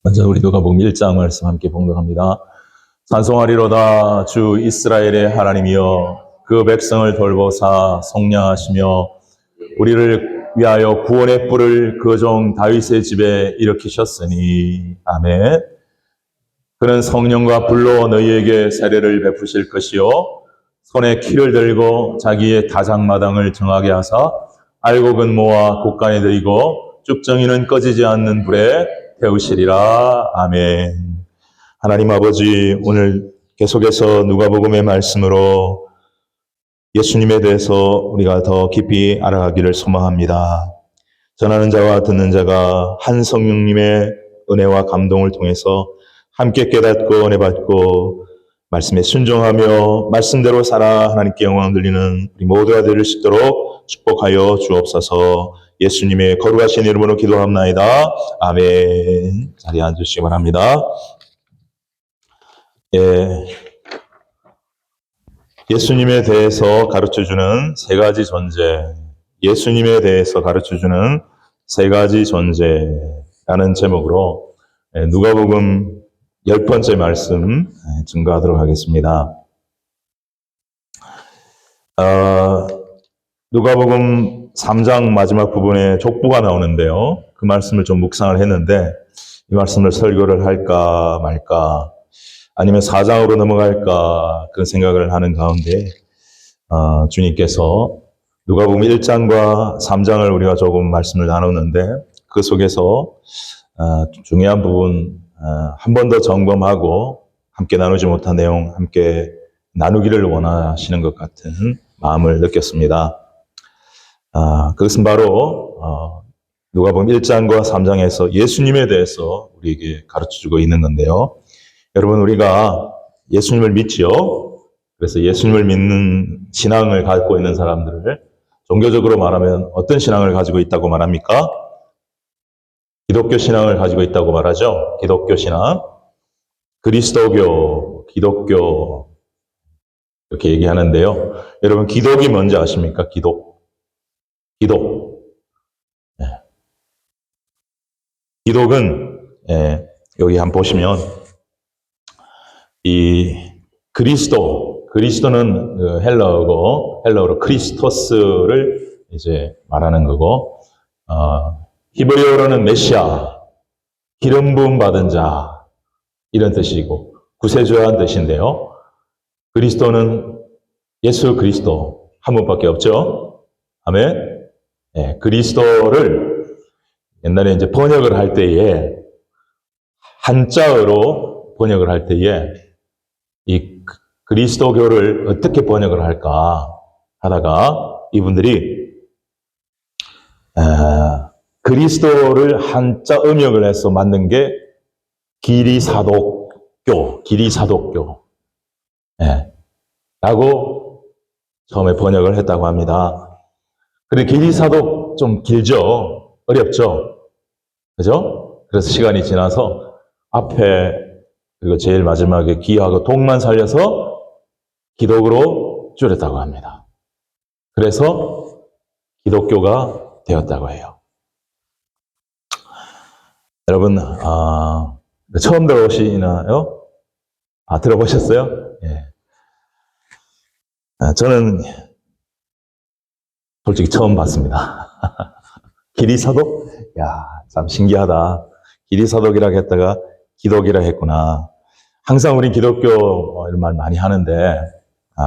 먼저 우리 누가복음 1장 말씀 함께 봉독합니다. 찬송하리로다 주 이스라엘의 하나님이여 그 백성을 돌보사 속량하시며 우리를 위하여 구원의 뿔을 그 종 다윗의 집에 일으키셨으니 아멘. 그는 성령과 불로 너희에게 세례를 베푸실 것이요 손에 키를 들고 자기의 다장마당을 정하게 하사 알곡은 모아 곳간에 들이고 쭉정이는 꺼지지 않는 불에 태우시리라. 아멘. 하나님 아버지, 오늘 계속해서 누가복음의 말씀으로 예수님에 대해서 우리가 더 깊이 알아가기를 소망합니다. 전하는 자와 듣는 자가 한 성령님의 은혜와 감동을 통해서 함께 깨닫고 은혜 받고 말씀에 순종하며 말씀대로 살아 하나님께 영광 돌리는 우리 모두가 될 수 있도록 축복하여 주옵소서. 예수님의 거룩하신 이름으로 기도합나이다. 아멘. 자리에 앉으시기 바랍니다. 예수님에 대해서 가르쳐주는 세 가지 존재. 예수님에 대해서 가르쳐주는 세 가지 존재라는 제목으로 누가복음 10번째 말씀 증거하도록 하겠습니다. 누가복음 3장 마지막 부분에 족보가 나오는데요. 그 말씀을 좀 묵상을 했는데 이 말씀을 설교를 할까 말까 아니면 4장으로 넘어갈까 그런 생각을 하는 가운데 주님께서 누가복음 1장과 3장을 우리가 조금 말씀을 나눴는데 그 속에서 중요한 부분 한 번 더 점검하고 함께 나누지 못한 내용 함께 나누기를 원하시는 것 같은 마음을 느꼈습니다. 그것은 바로 누가복음 1장과 3장에서 예수님에 대해서 우리에게 가르쳐주고 있는 건데요. 여러분, 우리가 예수님을 믿지요. 그래서 예수님을 믿는 신앙을 갖고 있는 사람들을 종교적으로 말하면 어떤 신앙을 가지고 있다고 말합니까? 기독교 신앙을 가지고 있다고 말하죠. 기독교 신앙, 그리스도교, 기독교 이렇게 얘기하는데요. 여러분, 기독이 뭔지 아십니까? 기독. 네. 기독은 여기 한번 보시면 이 그리스도는 헬라어로 크리스토스를 이제 말하는 거고, 히브리어로는 메시아, 기름 부음 받은 자 이런 뜻이고 구세주라는 뜻인데요. 그리스도는 예수 그리스도 한 분밖에 없죠. 아멘. 그리스도를 옛날에 이제 번역을 할 때에 한자어로 번역을 할 때에 이 그리스도교를 어떻게 번역을 할까 하다가 이분들이 그리스도를 한자 음역을 해서 만든 게 기리사독교 라고 처음에 번역을 했다고 합니다. 근데 기리사독 좀 길죠? 어렵죠? 그죠? 그래서 시간이 지나서 앞에 그리고 제일 마지막에 기하고 독만 살려서 기독으로 줄였다고 합니다. 그래서 기독교가 되었다고 해요. 여러분, 처음 들어보시나요? 들어보셨어요? 예. 저는 솔직히 처음 봤습니다. 기리사독? 야, 참 신기하다. 기리사독이라고 했다가 기독이라 했구나. 항상 우리 기독교 이런 말 많이 하는데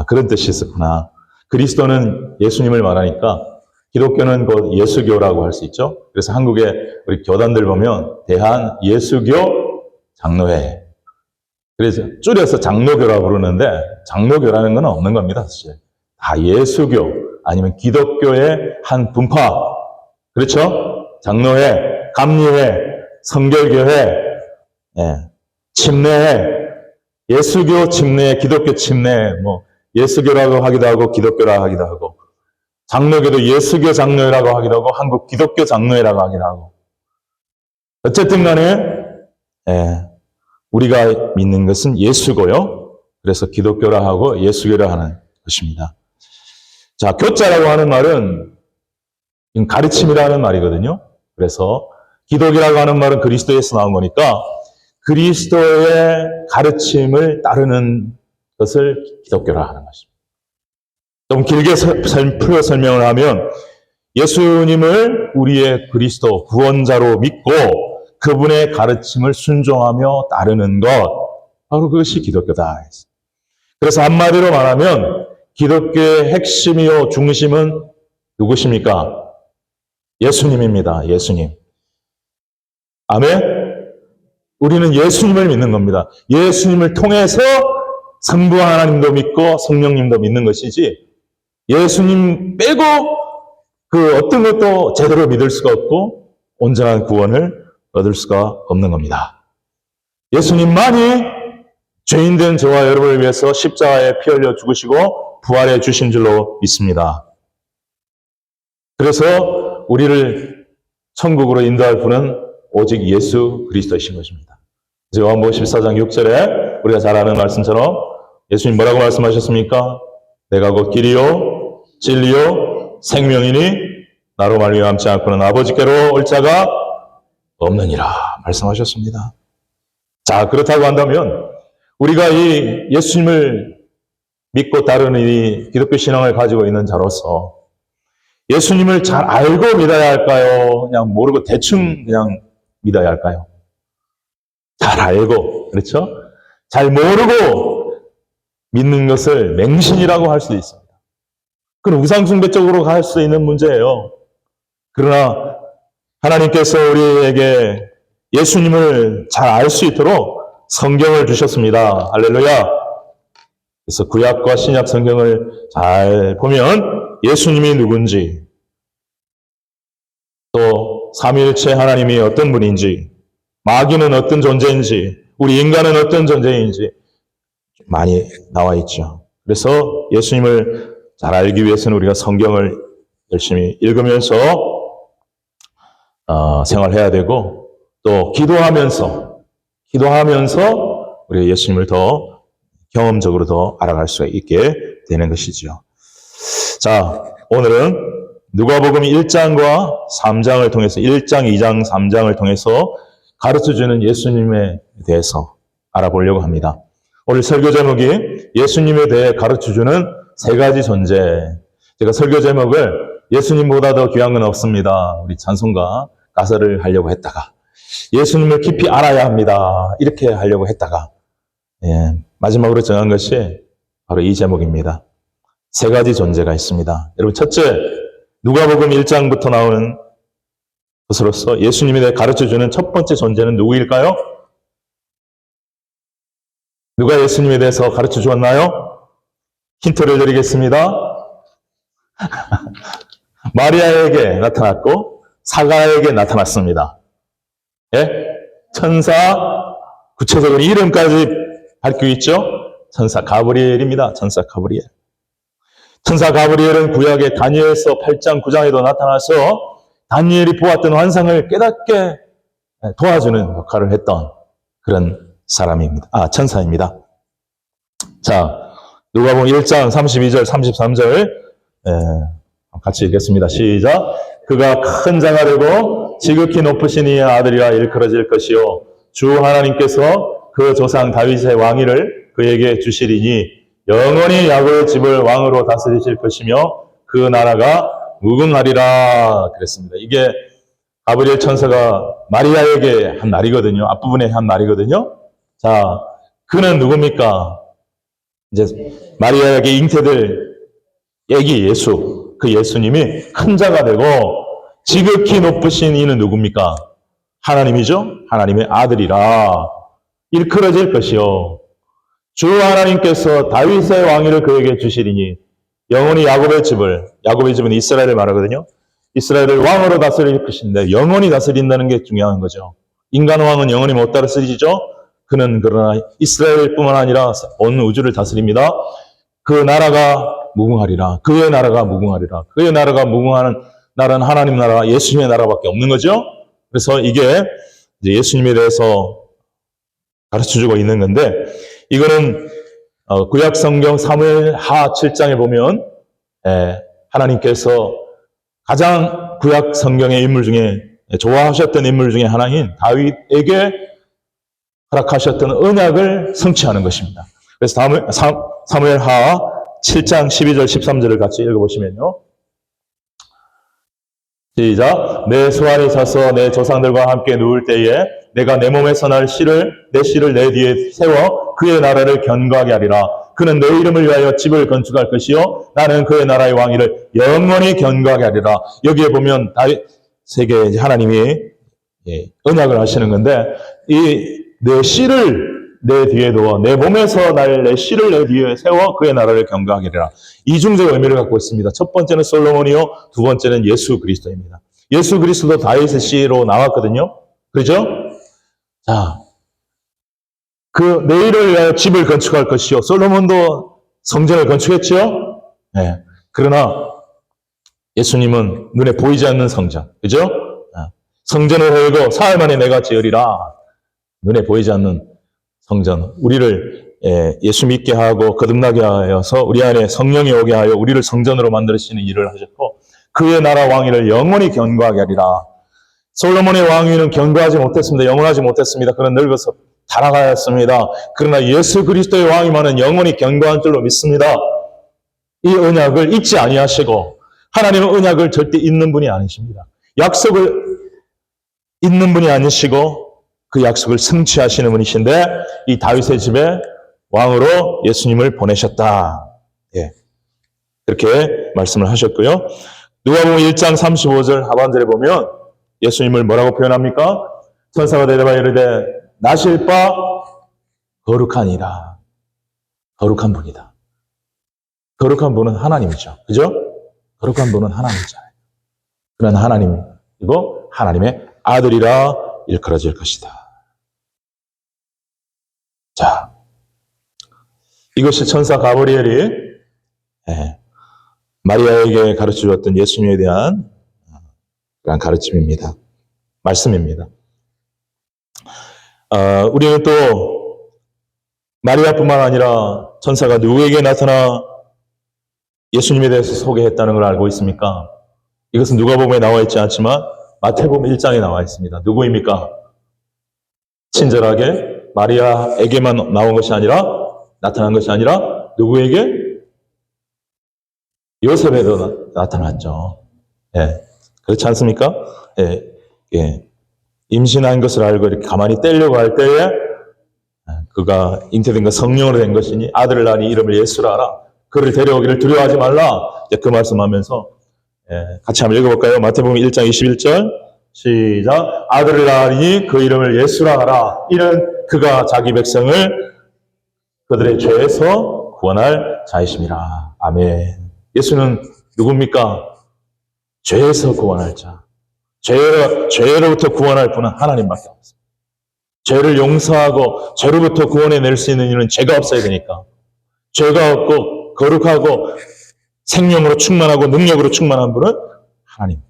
그런 뜻이 있었구나. 그리스도는 예수님을 말하니까 기독교는 곧 예수교라고 할 수 있죠. 그래서 한국에 우리 교단들 보면 대한 예수교 장로회. 그래서 줄여서 장로교라고 부르는데 장로교라는 건 없는 겁니다. 사실. 다 예수교 아니면 기독교의 한 분파. 그렇죠? 장로회, 감리회, 성결교회, 침례회, 예수교 침례, 기독교 침례, 예수교라고 하기도 하고 기독교라고 하기도 하고 장로교도 예수교 장로회라고 하기도 하고 한국 기독교 장로회라고 하기도 하고 어쨌든 간에 우리가 믿는 것은 예수고요. 그래서 기독교라 하고 예수교라 하는 것입니다. 자, 교자라고 하는 말은 가르침이라는 말이거든요. 그래서 기독이라고 하는 말은 그리스도에서 나온 거니까 그리스도의 가르침을 따르는 것을 기독교라 하는 것입니다. 좀 길게 풀어 설명을 하면 예수님을 우리의 그리스도 구원자로 믿고 그분의 가르침을 순종하며 따르는 것, 바로 그것이 기독교다. 그래서 한마디로 말하면 기독교의 핵심이요 중심은 누구십니까? 예수님입니다. 예수님. 아멘? 우리는 예수님을 믿는 겁니다. 예수님을 통해서 성부 하나님도 믿고 성령님도 믿는 것이지, 예수님 빼고 그 어떤 것도 제대로 믿을 수가 없고 온전한 구원을 얻을 수가 없는 겁니다. 예수님만이 죄인된 저와 여러분을 위해서 십자가에 피 흘려 죽으시고 부활해 주신 줄로 믿습니다. 그래서 우리를 천국으로 인도할 분은 오직 예수 그리스도이신 것입니다. 요한복음 14장 6절에 우리가 잘 아는 말씀처럼 예수님 뭐라고 말씀하셨습니까? 내가 곧 길이요 진리요 생명이니 나로 말미암지 않고는 아버지께로 올 자가 없느니라 말씀하셨습니다. 자, 그렇다고 한다면 우리가 이 예수님을 믿고 따르는 이 기독교 신앙을 가지고 있는 자로서 예수님을 잘 알고 믿어야 할까요? 그냥 모르고 대충 그냥 믿어야 할까요? 잘 알고, 그렇죠? 잘 모르고 믿는 것을 맹신이라고 할 수도 있습니다. 그건 우상숭배 쪽으로 갈 수 있는 문제예요. 그러나 하나님께서 우리에게 예수님을 잘 알 수 있도록 성경을 주셨습니다. 할렐루야. 그래서 구약과 신약 성경을 잘 보면 예수님이 누군지, 또 삼위일체 하나님이 어떤 분인지, 마귀는 어떤 존재인지, 우리 인간은 어떤 존재인지 많이 나와 있죠. 그래서 예수님을 잘 알기 위해서는 우리가 성경을 열심히 읽으면서 생활해야 되고, 또 기도하면서 우리가 예수님을 더 경험적으로 더 알아갈 수가 있게 되는 것이죠. 자, 오늘은 누가복음 1장과 3장을 통해서 1장, 2장, 3장을 통해서 가르쳐주는 예수님에 대해서 알아보려고 합니다. 오늘 설교 제목이 예수님에 대해 가르쳐주는 세 가지 존재. 제가 설교 제목을 예수님보다 더 귀한 건 없습니다. 우리 찬송가 가사를 하려고 했다가 예수님을 깊이 알아야 합니다. 이렇게 하려고 했다가 마지막으로 정한 것이 바로 이 제목입니다. 세 가지 존재가 있습니다. 여러분, 첫째, 누가복음 1장부터 나오는 것으로서 예수님에 대해 가르쳐주는 첫 번째 존재는 누구일까요? 누가 예수님에 대해서 가르쳐 주었나요? 힌트를 드리겠습니다. 마리아에게 나타났고 사가에게 나타났습니다. 예? 천사, 구체적으로 이름까지 밝히고 있죠? 천사 가브리엘입니다. 천사 가브리엘. 천사 가브리엘은 구약의 다니엘서 8장, 9장에도 나타나서 다니엘이 보았던 환상을 깨닫게 도와주는 역할을 했던 그런 사람입니다. 천사입니다. 자, 누가복음 1장 32절, 33절 같이 읽겠습니다. 시작. 그가 큰 자가 되고 지극히 높으신 이의 아들이라 일컬어질 것이요 주 하나님께서 그 조상 다윗의 왕위를 그에게 주시리니 영원히 야곱의 집을 왕으로 다스리실 것이며 그 나라가 무궁하리라 그랬습니다. 이게 가브리엘 천사가 마리아에게 한 말이거든요. 앞부분에 한 말이거든요. 자, 그는 누굽니까? 이제 마리아에게 잉태될 애기 예수, 그 예수님이 큰 자가 되고 지극히 높으신 이는 누굽니까? 하나님이죠. 하나님의 아들이라 일컬어질 것이요 주 하나님께서 다윗의 왕위를 그에게 주시리니 영원히 야곱의 집은 이스라엘을 말하거든요. 이스라엘을 왕으로 다스릴 것인데 영원히 다스린다는 게 중요한 거죠. 인간 왕은 영원히 못 다스리죠. 그는 그러나 이스라엘뿐만 아니라 온 우주를 다스립니다. 그 나라가 무궁하리라. 그의 나라가 무궁하리라. 그의 나라가 무궁하는 나라는 하나님 나라, 예수님의 나라밖에 없는 거죠. 그래서 이게 이제 예수님에 대해서 가르쳐주고 있는 건데, 이거는 구약 성경 사무엘 하 7장에 보면 하나님께서 가장 구약 성경의 인물 중에 좋아하셨던 인물 중에 하나인 다윗에게 허락하셨던 언약을 성취하는 것입니다. 그래서 사무엘하 7장 12절 13절을 같이 읽어보시면요. 시작. 내 수알이 차서 내 조상들과 함께 누울 때에 내가 내 몸에서 날 내 씨를 내 뒤에 세워 그의 나라를 견고하게 하리라. 그는 내 이름을 위하여 집을 건축할 것이요 나는 그의 나라의 왕위를 영원히 견고하게 하리라. 여기에 보면 다윗에게 하나님이 언약을 하시는 건데 이 내 씨를 내 뒤에 두어 내 몸에서 날 내 씨를 내 뒤에 세워 그의 나라를 견고하게 하리라. 이중적 의미를 갖고 있습니다. 첫 번째는 솔로몬이요, 두 번째는 예수 그리스도입니다. 예수 그리스도도 다윗의 씨로 나왔거든요. 그렇죠? 자, 그 내일을 위하여 집을 건축할 것이요. 솔로몬도 성전을 건축했죠. 네. 그러나 예수님은 눈에 보이지 않는 성전, 그죠? 성전을 헐고 사흘 만에 내가 지으리라. 눈에 보이지 않는 성전, 우리를 예수 믿게 하고 거듭나게 하여서 우리 안에 성령이 오게 하여 우리를 성전으로 만드시는 일을 하셨고 그의 나라 왕위를 영원히 견고하게 하리라. 솔로몬의 왕위는 견고하지 못했습니다. 영원하지 못했습니다. 그는 늙어서 타락하였습니다. 그러나 예수 그리스도의 왕위만은 영원히 견고한 줄로 믿습니다. 이 언약을 잊지 아니하시고 하나님은 언약을 절대 잊는 분이 아니십니다. 약속을 잊는 분이 아니시고 그 약속을 성취하시는 분이신데 이 다윗의 집에 왕으로 예수님을 보내셨다. 예. 그렇게 말씀을 하셨고요. 누가복음 1장 35절 하반절에 보면 예수님을 뭐라고 표현합니까? 천사가 대답하여 이르되 나실 바 거룩하니라. 거룩한 분이다. 거룩한 분은 하나님이죠. 그죠? 거룩한 분은 하나님이잖아요. 그런 하나님이고 하나님의 아들이라 일컬어질 것이다. 자, 이것이 천사 가브리엘이 마리아에게 가르쳐주었던 예수님에 대한 그런 가르침입니다. 말씀입니다. 우리는 또 마리아뿐만 아니라 천사가 누구에게 나타나 예수님에 대해서 소개했다는 걸 알고 있습니까? 이것은 누가복음에 나와 있지 않지만 마태복음 1장에 나와 있습니다. 누구입니까? 친절하게 마리아에게만 나온 것이 아니라 나타난 것이 아니라 누구에게? 요셉에도 나타났죠. 예. 그렇지 않습니까? 예. 예. 임신한 것을 알고 이렇게 가만히 떼려고 할 때에 그가 잉태된 것 성령으로 된 것이니 아들을 낳으니 이름을 예수라 하라. 그를 데려오기를 두려워하지 말라. 그 말씀하면서 같이 한번 읽어볼까요? 마태복음 1장 21절 시작. 아들을 낳으니 그 이름을 예수라 하라. 이는 그가 자기 백성을 그들의 죄에서 구원할 자이심이라. 아멘. 예수는 누굽니까? 죄에서 구원할 자. 죄로부터 구원할 분은 하나님밖에 없습니다. 죄를 용서하고 죄로부터 구원해낼 수 있는 이는 죄가 없어야 되니까. 죄가 없고 거룩하고 생명으로 충만하고 능력으로 충만한 분은 하나님.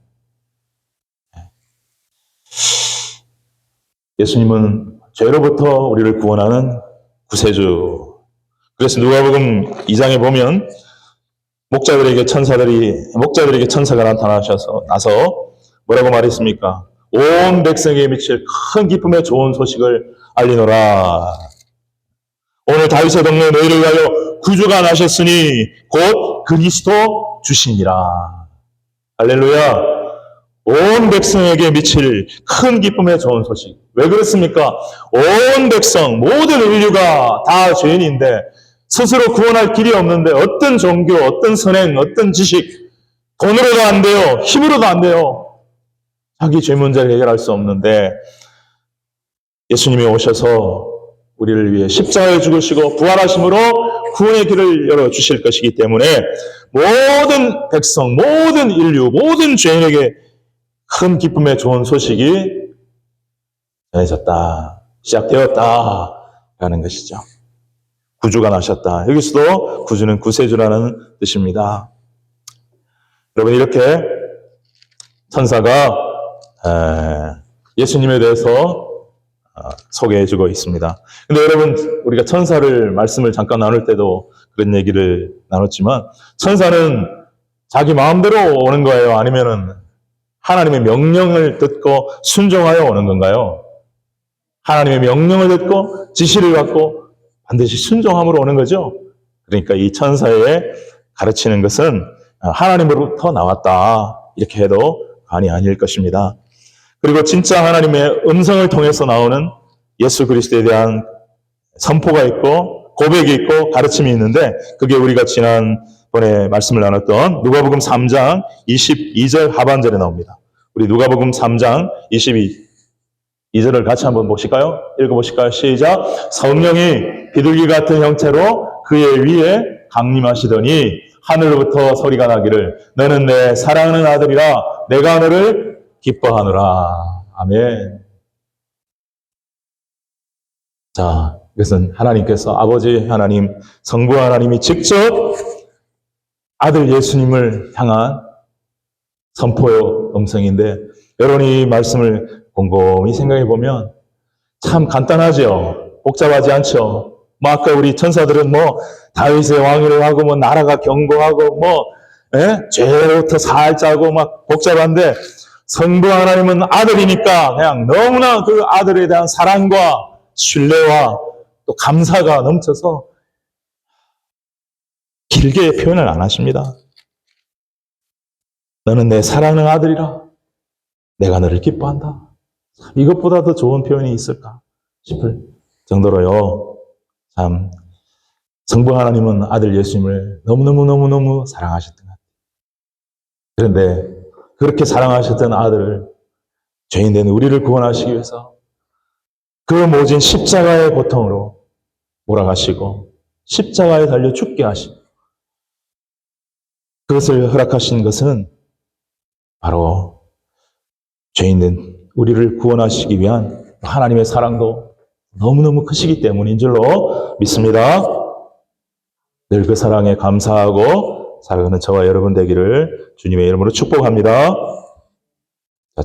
예수님은 죄로부터 우리를 구원하는 구세주. 그래서 누가복음 2장에 보면 목자들에게 천사가 나서 뭐라고 말했습니까? 온 백성에게 미칠 큰 기쁨의 좋은 소식을 알리노라. 오늘 다윗의 동네에 너희를 위하여 구주가 나셨으니 곧 그리스도 주시니라. 할렐루야. 온 백성에게 미칠 큰 기쁨의 좋은 소식. 왜 그렇습니까? 온 백성, 모든 인류가 다 죄인인데 스스로 구원할 길이 없는데 어떤 종교, 어떤 선행, 어떤 지식, 돈으로도 안 돼요. 힘으로도 안 돼요. 자기 죄 문제를 해결할 수 없는데 예수님이 오셔서 우리를 위해 십자가에 죽으시고 부활하심으로 구원의 길을 열어주실 것이기 때문에 모든 백성, 모든 인류, 모든 죄인에게 큰 기쁨의 좋은 소식이 전해졌다, 시작되었다 라는 것이죠. 구주가 나셨다. 여기서도 구주는 구세주라는 뜻입니다. 여러분, 이렇게 천사가 예수님에 대해서 소개해주고 있습니다. 근데 여러분, 우리가 천사를 말씀을 잠깐 나눌 때도 그런 얘기를 나눴지만 천사는 자기 마음대로 오는 거예요? 아니면은 하나님의 명령을 듣고 순종하여 오는 건가요? 하나님의 명령을 듣고 지시를 받고 반드시 순종함으로 오는 거죠. 그러니까 이 천사의 가르치는 것은 하나님으로부터 나왔다. 이렇게 해도 과언이 아닐 것입니다. 그리고 진짜 하나님의 음성을 통해서 나오는 예수 그리스도에 대한 선포가 있고 고백이 있고 가르침이 있는데 그게 우리가 지난번에 말씀을 나눴던 누가복음 3장 22절 하반절에 나옵니다. 우리 누가복음 3장 22절을 같이 한번 보실까요? 읽어보실까요? 시작. 성령이 비둘기 같은 형체로 그의 위에 강림하시더니 하늘로부터 소리가 나기를 너는 내 사랑하는 아들이라 내가 너를 기뻐하노라. 아멘. 자, 이것은 하나님께서 아버지 하나님, 성부 하나님이 직접 아들 예수님을 향한 선포의 음성인데 여러분 이 말씀을 곰곰이 생각해 보면 참 간단하죠. 복잡하지 않죠. 뭐 아까 우리 천사들은 뭐 다윗의 왕위를 하고 뭐 나라가 견고하고 뭐 죄로부터 살자고 막 복잡한데 성부 하나님은 아들이니까 그냥 너무나 그 아들에 대한 사랑과 신뢰와 또 감사가 넘쳐서 길게 표현을 안 하십니다. 너는 내 사랑하는 아들이라 내가 너를 기뻐한다. 이것보다 더 좋은 표현이 있을까 싶을 정도로요. 참 성부 하나님은 아들 예수님을 너무너무 사랑하셨던 것 같아요. 그런데 그렇게 사랑하셨던 아들을 죄인된 우리를 구원하시기 위해서 그 모진 십자가의 고통으로 몰아가시고 십자가에 달려 죽게 하시고 그것을 허락하신 것은 바로 죄인된 우리를 구원하시기 위한 하나님의 사랑도 너무너무 크시기 때문인 줄로 믿습니다. 늘 그 사랑에 감사하고 살아가는 저와 여러분 되기를 주님의 이름으로 축복합니다.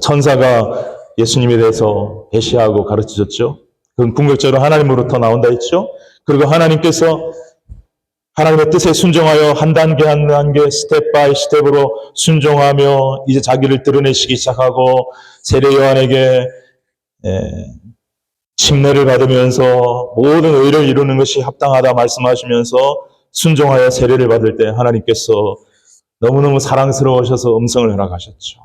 천사가 예수님에 대해서 계시하고 가르치셨죠. 그건 궁극적으로 하나님으로부터 나온다 했죠. 그리고 하나님께서 하나님의 뜻에 순종하여 한 단계 한 단계 스텝 바이 스텝으로 순종하며 이제 자기를 드러내시기 시작하고 세례 요한에게 침례를 받으면서 모든 의를 이루는 것이 합당하다 말씀하시면서 순종하여 세례를 받을 때 하나님께서 너무너무 사랑스러우셔서 음성을 허락하셨죠.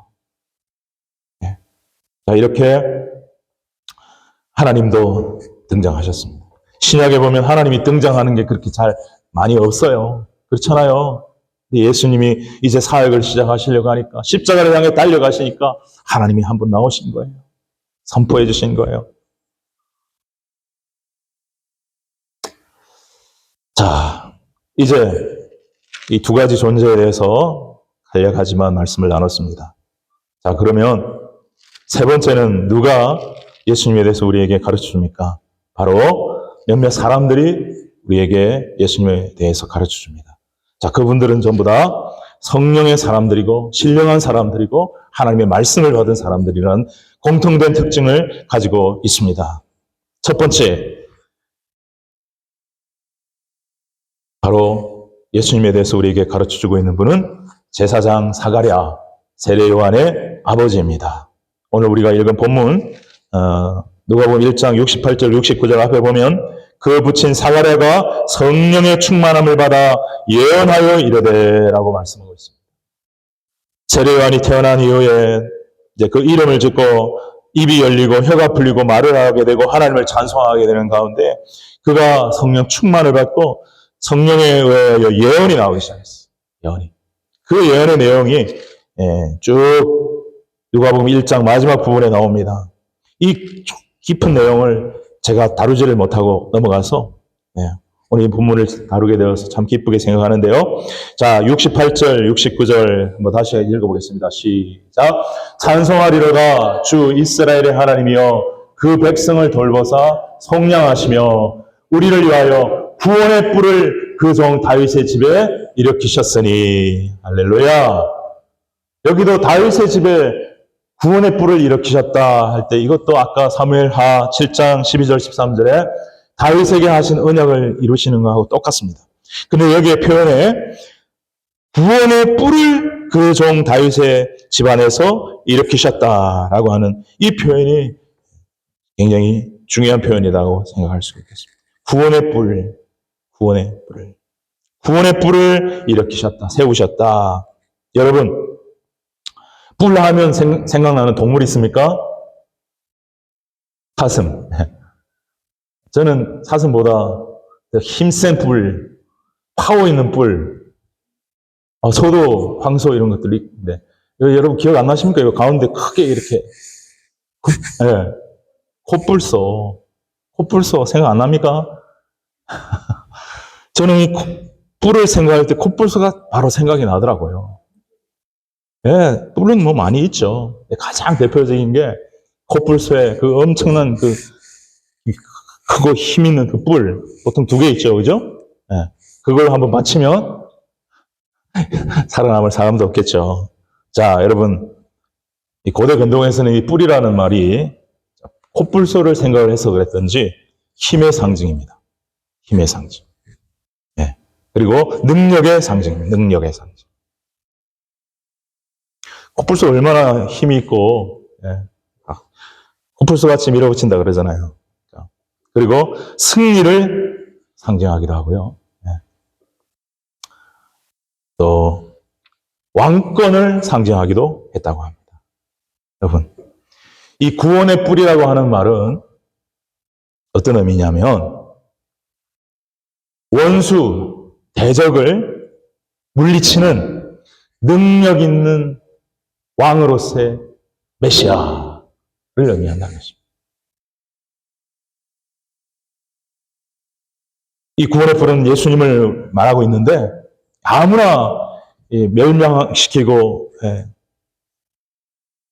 자, 이렇게 하나님도 등장하셨습니다. 신약에 보면 하나님이 등장하는 게 그렇게 잘 많이 없어요. 그렇잖아요. 예수님이 이제 사역을 시작하시려고 하니까 십자가를 향해 달려가시니까 하나님이 한 분 나오신 거예요. 선포해 주신 거예요. 자, 이제 이 두 가지 존재에 대해서 간략하지만 말씀을 나눴습니다. 자, 그러면 세 번째는 누가 예수님에 대해서 우리에게 가르쳐 줍니까? 바로 몇몇 사람들이 우리에게 예수님에 대해서 가르쳐 줍니다. 자, 그분들은 전부 다 성령의 사람들이고 신령한 사람들이고 하나님의 말씀을 받은 사람들이라는 공통된 특징을 가지고 있습니다. 첫 번째, 바로 예수님에 대해서 우리에게 가르쳐 주고 있는 분은 제사장 사가랴, 세례 요한의 아버지입니다. 오늘 우리가 읽은 본문 누가복음 1장 68절 69절 앞에 보면 그 부친 사가랴가 성령의 충만함을 받아 예언하여 이르되라고 말씀하고 있습니다. 세례 요한이 태어난 이후에 이제 그 이름을 짓고 입이 열리고 혀가 풀리고 말을 하게 되고 하나님을 찬송하게 되는 가운데 그가 성령 충만을 받고 성령에 의하여 예언이 나오기 시작했어요. 예언이. 그 예언의 내용이 쭉 누가복음 1장 마지막 부분에 나옵니다. 이 깊은 내용을 제가 다루지를 못하고 넘어가서 오늘 이 본문을 다루게 되어서 참 기쁘게 생각하는데요. 자, 68절, 69절 한번 다시 읽어보겠습니다. 시작. 찬송하리로다 주 이스라엘의 하나님이여 그 백성을 돌보사 속량하시며 우리를 위하여 구원의 뿔을 그 종 다윗의 집에 일으키셨으니 할렐루야. 여기도 다윗의 집에 구원의 뿔을 일으키셨다 할 때 이것도 아까 사무엘하 7장 12절 13절에 다윗에게 하신 언약을 이루시는 것하고 똑같습니다. 근데 여기에 표현에 구원의 뿔을 그 종 다윗의 집안에서 일으키셨다라고 하는 이 표현이 굉장히 중요한 표현이라고 생각할 수 있겠습니다. 구원의 뿔, 구원의 뿔을. 구원의 뿔을 일으키셨다, 세우셨다. 여러분, 뿔 하면 생각나는 동물 있습니까? 사슴. 저는 사슴보다 힘센 뿔, 파워 있는 뿔, 소도, 황소 이런 것들이 있는데, 여러분 기억 안 나십니까? 이 가운데 크게 이렇게, 네. 코뿔소 생각 안 납니까? 저는 이 뿔을 생각할 때 코뿔소가 바로 생각이 나더라고요. 예, 뿔은 뭐 많이 있죠. 가장 대표적인 게 코뿔소의 그 엄청난 그 크고 힘 있는 그 뿔, 보통 2개 있죠, 그죠? 예, 그걸 한번 맞추면 살아남을 사람도 없겠죠. 자, 여러분, 이 고대 근동에서는 이 뿔이라는 말이 코뿔소를 생각을 해서 그랬던지 힘의 상징입니다. 힘의 상징. 예, 그리고 능력의 상징입니다. 능력의 상징. 코뿔소 얼마나 힘이 있고, 예. 코뿔소 같이 밀어붙인다 그러잖아요. 그리고 승리를 상징하기도 하고요. 예. 또 왕권을 상징하기도 했다고 합니다. 여러분, 이 구원의 뿔이라고 하는 말은 어떤 의미냐면 원수, 대적을 물리치는 능력 있는 왕으로서의 메시아를 의미한다는 것입니다. 이 구원의 뿔은 예수님을 말하고 있는데 아무나 멸망시키고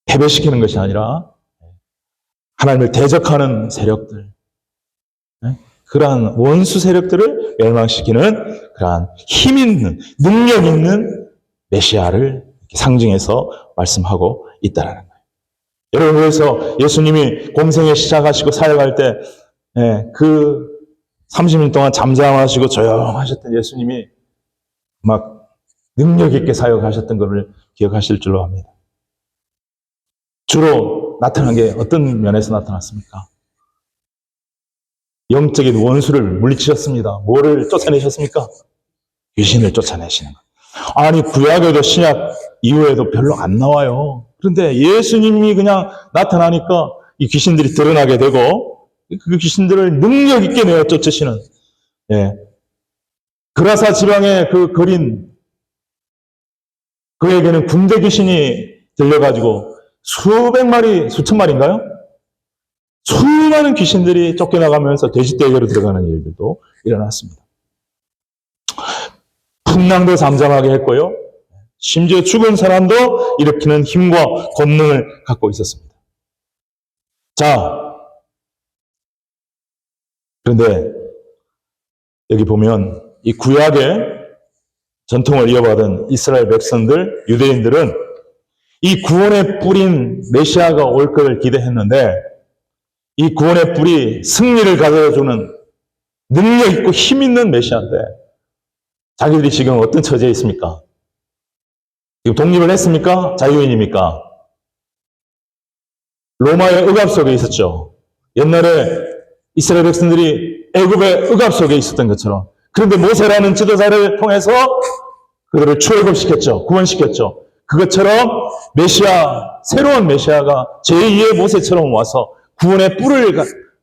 패배시키는 것이 아니라 하나님을 대적하는 세력들, 그러한 원수 세력들을 멸망시키는 그러한 힘 있는, 능력 있는 메시아를 상징해서 말씀하고 있다는 거예요. 여러분, 그래서 예수님이 공생에 시작하시고 사역할 때 그 30년 동안 잠잠하시고 조용하셨던 예수님이 막 능력 있게 사역하셨던 것을 기억하실 줄로 압니다. 주로 나타난 게 어떤 면에서 나타났습니까? 영적인 원수를 물리치셨습니다. 뭐를 쫓아내셨습니까? 귀신을 쫓아내시는 것. 아니, 구약에도 신약 이후에도 별로 안 나와요. 그런데 예수님이 그냥 나타나니까 이 귀신들이 드러나게 되고 그 귀신들을 능력 있게 내어 쫓으시는, 그라사 지방의 그 거린, 그에게는 군대 귀신이 들려가지고 수백 마리, 수천 마리인가요? 수많은 귀신들이 쫓겨나가면서 돼지떼개로 들어가는 일들도 일어났습니다. 풍랑도 잠잠하게 했고요. 심지어 죽은 사람도 일으키는 힘과 권능을 갖고 있었습니다. 자, 그런데 여기 보면 이 구약의 전통을 이어받은 이스라엘 백성들, 유대인들은 이 구원의 뿔인 메시아가 올 것을 기대했는데 이 구원의 뿔이 승리를 가져다주는 능력 있고 힘 있는 메시아인데 자기들이 지금 어떤 처지에 있습니까? 지금 독립을 했습니까? 자유인입니까? 로마의 억압 속에 있었죠. 옛날에 이스라엘 백성들이 애굽의 억압 속에 있었던 것처럼. 그런데 모세라는 지도자를 통해서 그들을 출애굽시켰죠. 구원시켰죠. 그것처럼 메시아, 새로운 메시아가 제2의 모세처럼 와서 구원의 뿔을,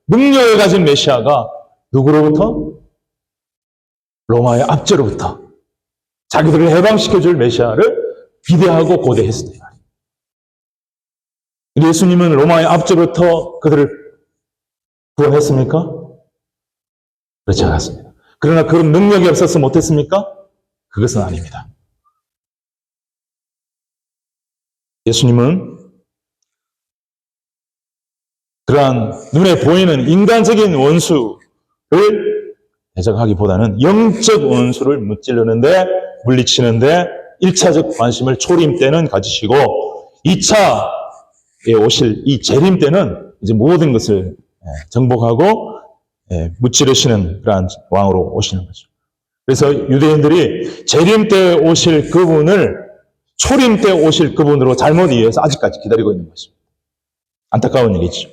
능력을 가진 메시아가 누구로부터? 로마의 압제로부터 자기들을 해방시켜줄 메시아를 기대하고 고대했어요. 예수님은 로마의 압제로부터 그들을 구원했습니까? 그렇지 않았습니다. 그러나 그런 능력이 없어서 못했습니까? 그것은 아닙니다. 예수님은 그러한 눈에 보이는 인간적인 원수를 대적하기보다는 영적 원수를 무찌르는데, 물리치는데 1차적 관심을 초림 때는 가지시고 2차에 오실 이 재림 때는 이제 모든 것을 정복하고 무찌르시는 그러한 왕으로 오시는 거죠. 그래서 유대인들이 재림 때 오실 그분을 초림 때 오실 그분으로 잘못 이해해서 아직까지 기다리고 있는 것입니다. 안타까운 일이죠.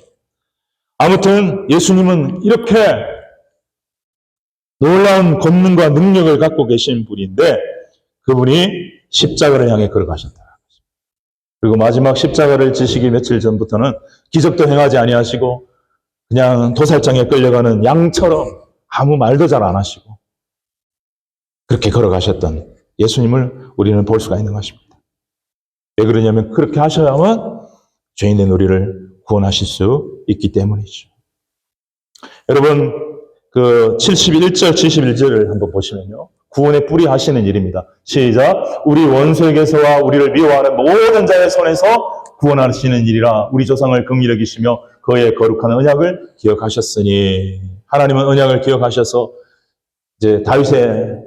아무튼 예수님은 이렇게 놀라운 권능과 능력을 갖고 계신 분인데 그분이 십자가를 향해 걸어가셨다. 그리고 마지막 십자가를 지시기 며칠 전부터는 기적도 행하지 아니하시고 그냥 도살장에 끌려가는 양처럼 아무 말도 잘 안 하시고 그렇게 걸어가셨던 예수님을 우리는 볼 수가 있는 것입니다. 왜 그러냐면 그렇게 하셔야만 죄인된 우리를 구원하실 수 있기 때문이죠. 여러분 그 71절, 71절을 한번 보시면요. 구원의 뿌리 하시는 일입니다. 시작. 우리 원수에게서와 우리를 미워하는 모든 자의 손에서 구원하시는 일이라 우리 조상을 긍휼히 여기시며 그의 거룩한 언약을 기억하셨으니 하나님은 언약을 기억하셔서 이제 다윗의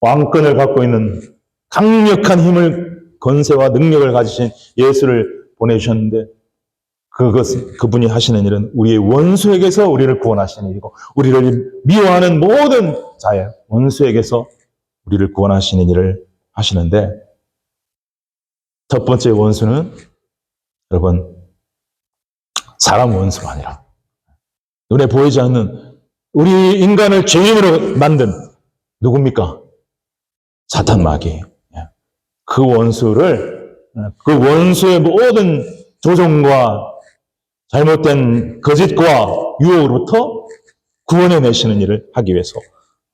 왕권을 갖고 있는 강력한 힘을 권세와 능력을 가지신 예수를 보내주셨는데 그분이 하시는 일은 우리의 원수에게서 우리를 구원하시는 일이고 우리를 미워하는 모든 자의 원수에게서 우리를 구원하시는 일을 하시는데 첫 번째 원수는 여러분 사람 원수가 아니라 눈에 보이지 않는 우리 인간을 죄인으로 만든 누굽니까? 사탄 마귀. 그 원수를 그 원수의 모든 조종과 잘못된 거짓과 유혹으로부터 구원해내시는 일을 하기 위해서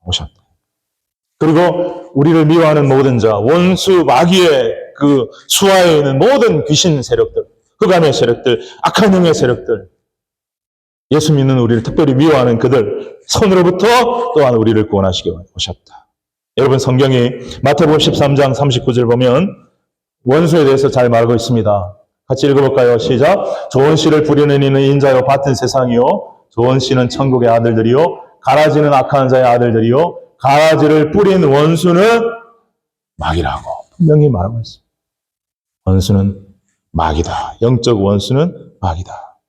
오셨다. 그리고 우리를 미워하는 모든 자, 원수 마귀의 그 수하에 있는 모든 귀신 세력들, 흑암의 세력들, 악한 영의 세력들, 예수 믿는 우리를 특별히 미워하는 그들 손으로부터 또한 우리를 구원하시기 위해 오셨다. 여러분 성경이 마태복음 13장 39절 보면 원수에 대해서 잘 말하고 있습니다. 같이 읽어볼까요? 시작. 좋은 씨를 뿌려내리는 인자요 밭은 세상이요 좋은 씨는 천국의 아들들이요 가라지는 악한 자의 아들들이요 가라지를 뿌린 원수는 마귀라고 분명히 말하고 있습니다. 원수는 마귀다. 영적 원수는 마귀다.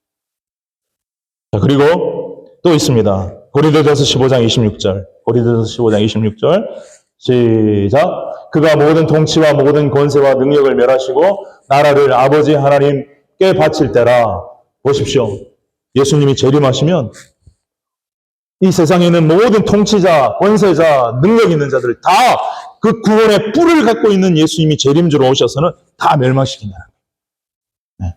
자, 그리고 또 있습니다. 고린도전서 15장 26절. 고린도전서 15장 26절. 시작. 그가 모든 통치와 모든 권세와 능력을 멸하시고 나라를 아버지 하나님께 바칠 때라. 보십시오. 예수님이 재림하시면 이 세상에 있는 모든 통치자, 권세자, 능력 있는 자들 다 그 구원의 뿔을 갖고 있는 예수님이 재림주로 오셔서는 다 멸망시킨다. 네.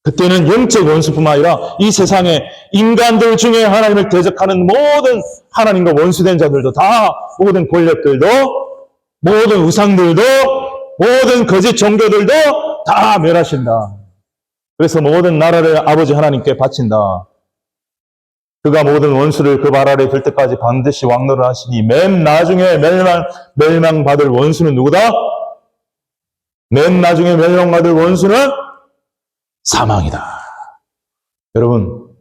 그때는 영적 원수뿐만 아니라 이 세상에 인간들 중에 하나님을 대적하는 모든 하나님과 원수된 자들도 다 모든 권력들도 모든 우상들도 모든 거짓 종교들도 다 멸하신다. 그래서 모든 나라를 아버지 하나님께 바친다. 그가 모든 원수를 그 발 아래 들 때까지 반드시 왕노를 하시니 맨 나중에 멸망받을 원수는 누구다? 맨 나중에 멸망받을 원수는 사망이다. 여러분,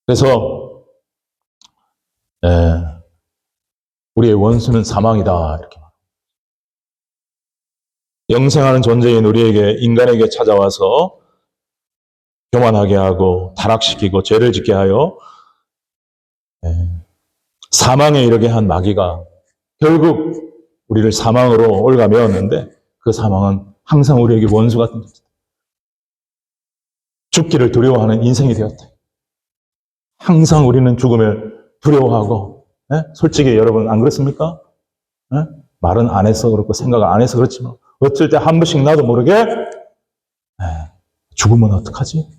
그래서 우리의 원수는 사망이다. 이렇게 영생하는 존재인 우리에게 인간에게 찾아와서 교만하게 하고 타락시키고 죄를 짓게 하여 사망에 이르게 한 마귀가 결국 우리를 사망으로 올가매었는데 그 사망은 항상 우리에게 원수 같은 존재. 죽기를 두려워하는 인생이 되었다. 항상 우리는 죽음을 두려워하고 솔직히 여러분 안 그렇습니까? 말은 안 해서 그렇고 생각을 안 해서 그렇지만 어쩔 때 한 번씩 나도 모르게 죽으면 어떡하지?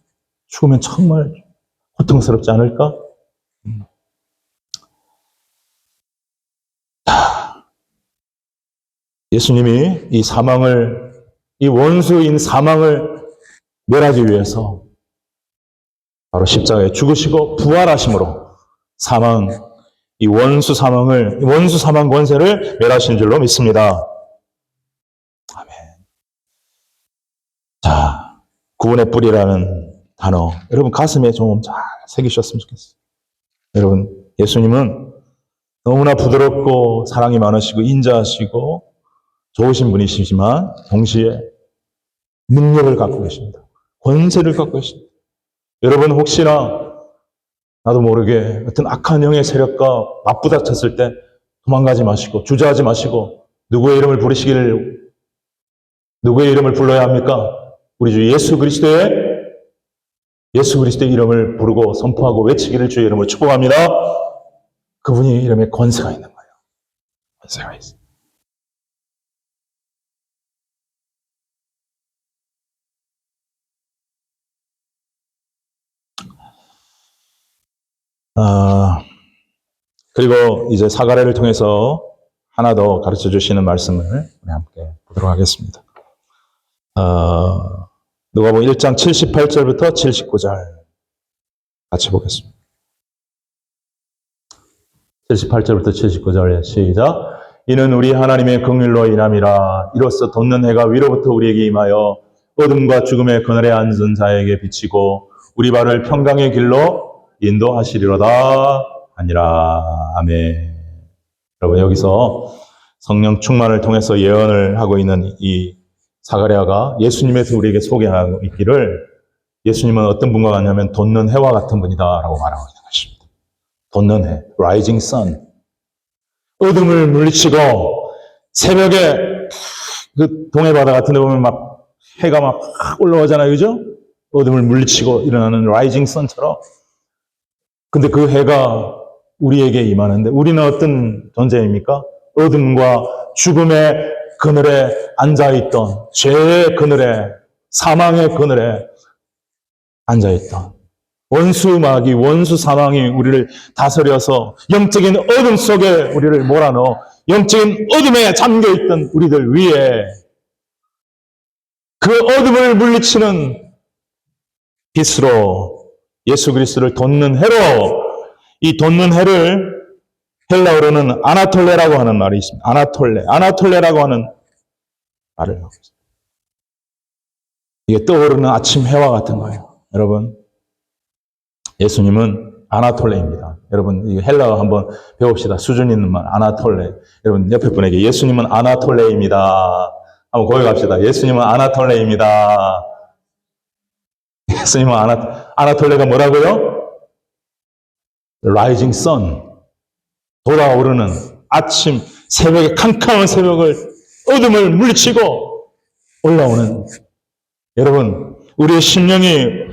죽으면 정말 고통스럽지 않을까? 예수님이 이 원수인 사망을 멸하기 위해서 바로 십자가에 죽으시고 부활하심으로 이 원수 사망 권세를 멸하신 줄로 믿습니다. 아멘. 자, 구원의 뿌리라는 단어. 여러분 가슴에 좀 잘 새기셨으면 좋겠어요. 여러분, 예수님은 너무나 부드럽고 사랑이 많으시고 인자하시고 좋으신 분이시지만 동시에 능력을 갖고 계십니다. 권세를 갖고 계십니다. 여러분 혹시나 나도 모르게 어떤 악한 영의 세력과 맞부닥쳤을 때 도망가지 마시고 주저하지 마시고 누구의 이름을 불러야 합니까? 우리 주 예수 그리스도의 예수 그리스도의 이름을 부르고 선포하고 외치기를 주의 이름으로 축복합니다. 그분의 이름에 권세가 있는 거예요. 권세가 있어요. 그리고 이제 사가랴를 통해서 하나 더 가르쳐 주시는 말씀을 우리 함께 보도록 하겠습니다. 누가복음 1장 78절부터 79절 같이 보겠습니다. 78절부터 79절 시작. 이는 우리 하나님의 긍휼로 인함이라. 이로써 돋는 해가 위로부터 우리에게 임하여 어둠과 죽음의 그늘에 앉은 자에게 비치고 우리 발을 평강의 길로 인도하시리로다 하니라. 아멘. 여러분, 여기서 성령 충만을 통해서 예언을 하고 있는 이 사가랴가 예수님에서 우리에게 소개하고 있기를, 예수님은 어떤 분과 같냐면 돋는 해와 같은 분이다라고 말하고 있는 것입니다. 돋는 해, rising sun. 어둠을 물리치고 새벽에 그 동해바다 같은 데 보면 막 해가 막 올라오잖아요. 그죠? 어둠을 물리치고 일어나는 rising sun처럼. 근데 그 해가 우리에게 임하는데 우리는 어떤 존재입니까? 어둠과 죽음의 그늘에 앉아있던, 죄의 그늘에, 사망의 그늘에 앉아있던 원수 마귀, 원수 사망이 우리를 다스려서 영적인 어둠 속에 우리를 몰아넣어 영적인 어둠에 잠겨있던 우리들 위에 그 어둠을 물리치는 빛으로 예수 그리스도를 돋는 해로, 이 돋는 해를 헬라어로는 아나톨레라고 하는 말이 있습니다. 아나톨레라고 하는 말을 하고 있습니다. 이게 떠오르는 아침 해와 같은 거예요. 여러분, 예수님은 아나톨레입니다. 여러분, 이 헬라어 한번 배웁시다. 수준 있는 말, 아나톨레. 여러분, 옆에 분에게 예수님은 아나톨레입니다. 한번 고백합시다. 예수님은 아나톨레입니다. 예수님은 아나톨레가 뭐라고요? Rising sun. 돋아오르는 아침, 새벽에, 캄캄한 새벽을, 어둠을 물리치고 올라오는. 여러분, 우리의 심령이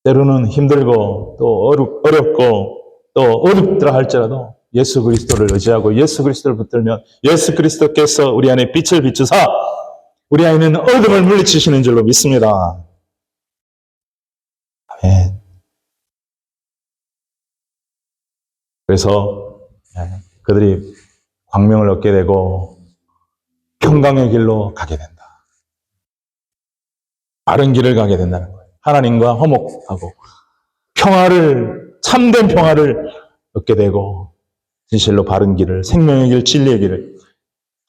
때로는 힘들고 또 어렵고 또 어둡더라 할지라도 예수 그리스도를 의지하고 예수 그리스도를 붙들면 예수 그리스도께서 우리 안에 빛을 비추사 우리 안에 있는 어둠을 물리치시는 줄로 믿습니다. 아멘. 그래서 그들이 광명을 얻게 되고 평강의 길로 가게 된다. 바른 길을 가게 된다는 거예요. 하나님과 화목하고 평화를, 참된 평화를 얻게 되고 진실로 바른 길을, 생명의 길, 진리의 길을,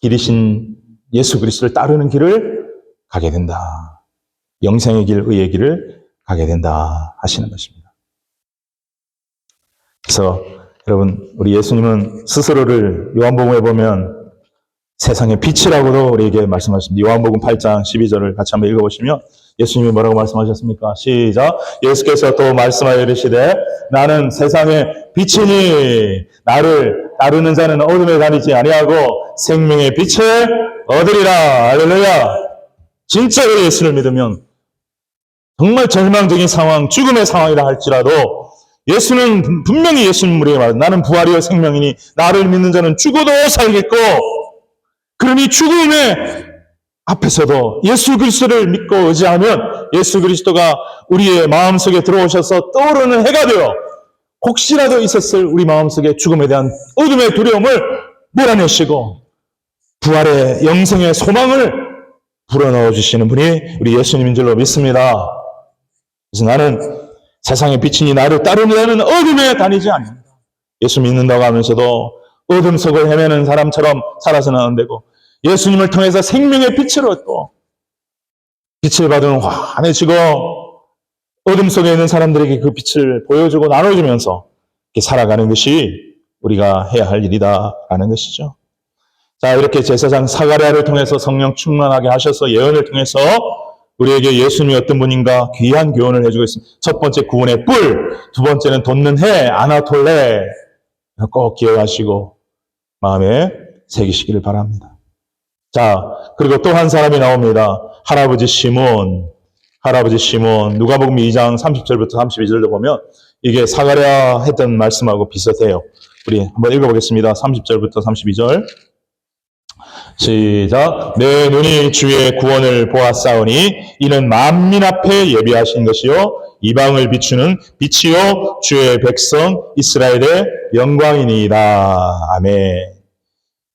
길이신 예수 그리스도를 따르는 길을 가게 된다. 영생의 길, 의의 길을 가게 된다 하시는 것입니다. 그래서 여러분, 우리 예수님은 스스로를 요한복음에 보면 세상의 빛이라고도 우리에게 말씀하십니다. 요한복음 8장 12절을 같이 한번 읽어보시면 예수님이 뭐라고 말씀하셨습니까? 시작. 예수께서 또 말씀하여 이르시되 나는 세상의 빛이니 나를 따르는 자는 어둠에 다니지 아니하고 생명의 빛을 얻으리라. 할렐루야. 진짜로 예수를 믿으면 정말 절망적인 상황, 죽음의 상황이라 할지라도 예수는 분명히 예수님 우리에게 말합니다. 나는 부활이요 생명이니 나를 믿는 자는 죽어도 살겠고, 그러니 죽음의 앞에서도 예수 그리스도를 믿고 의지하면 예수 그리스도가 우리의 마음속에 들어오셔서 떠오르는 해가 되어 혹시라도 있었을 우리 마음속에 죽음에 대한 어둠의 두려움을 몰아내시고 부활의 영생의 소망을 불어넣어 주시는 분이 우리 예수님인 줄로 믿습니다. 그래서 나는 세상의 빛이니 나를 따르는 자는 어둠에 다니지 않는다. 예수 믿는다고 하면서도 어둠 속을 헤매는 사람처럼 살아서는 안 되고 예수님을 통해서 생명의 빛을 얻고 빛을 받으면 환해지고 어둠 속에 있는 사람들에게 그 빛을 보여주고 나눠주면서 이렇게 살아가는 것이 우리가 해야 할 일이다라는 것이죠. 자, 이렇게 제사장 사가랴를 통해서 성령 충만하게 하셔서 예언을 통해서 우리에게 예수님이 어떤 분인가 귀한 교훈을 해주고 있습니다. 첫 번째 구원의 뿔, 두 번째는 돋는 해, 아나톨레. 꼭 기억하시고 마음에 새기시기를 바랍니다. 자, 그리고 또 한 사람이 나옵니다. 할아버지 시몬. 할아버지 시몬, 누가복음 2장 30절부터 32절도 보면 이게 사가랴 했던 말씀하고 비슷해요. 우리 한번 읽어보겠습니다. 30절부터 32절. 시작. 내 눈이 주의 구원을 보았사오니 이는 만민 앞에 예비하신 것이요 이방을 비추는 빛이요 주의 백성 이스라엘의 영광이니이다. 아멘.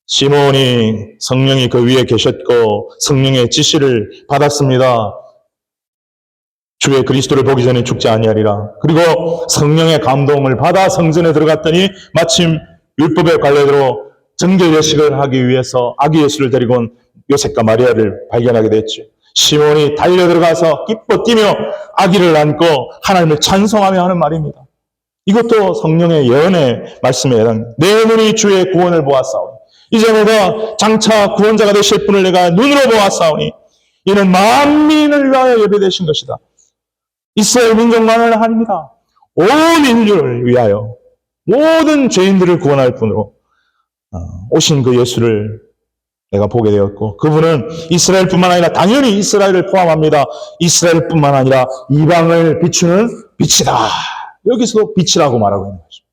시몬이 성령이 그 위에 계셨고 성령의 지시를 받았습니다. 주의 그리스도를 보기 전에 죽지 아니하리라. 그리고 성령의 감동을 받아 성전에 들어갔더니 마침 율법의 관례대로 정결 예식을 하기 위해서 아기 예수를 데리고 온 요셉과 마리아를 발견하게 됐죠. 시몬이 달려 들어가서 기뻐 뛰며 아기를 안고 하나님을 찬송하며 하는 말입니다. 이것도 성령의 예언의 말씀에 해당합니다. 내 눈이 주의 구원을 보았사오니 이제 내가 장차 구원자가 되실 분을 내가 눈으로 보았사오니 이는 만민을 위하여 예배되신 것이다. 이스라엘 민족만을 아닙니다. 온 인류를 위하여 모든 죄인들을 구원할 분으로 오신 그 예수를 내가 보게 되었고 그분은 이스라엘뿐만 아니라 당연히 이스라엘을 포함합니다. 이스라엘뿐만 아니라 이방을 비추는 빛이다. 여기서 빛이라고 말하고 있는 거죠.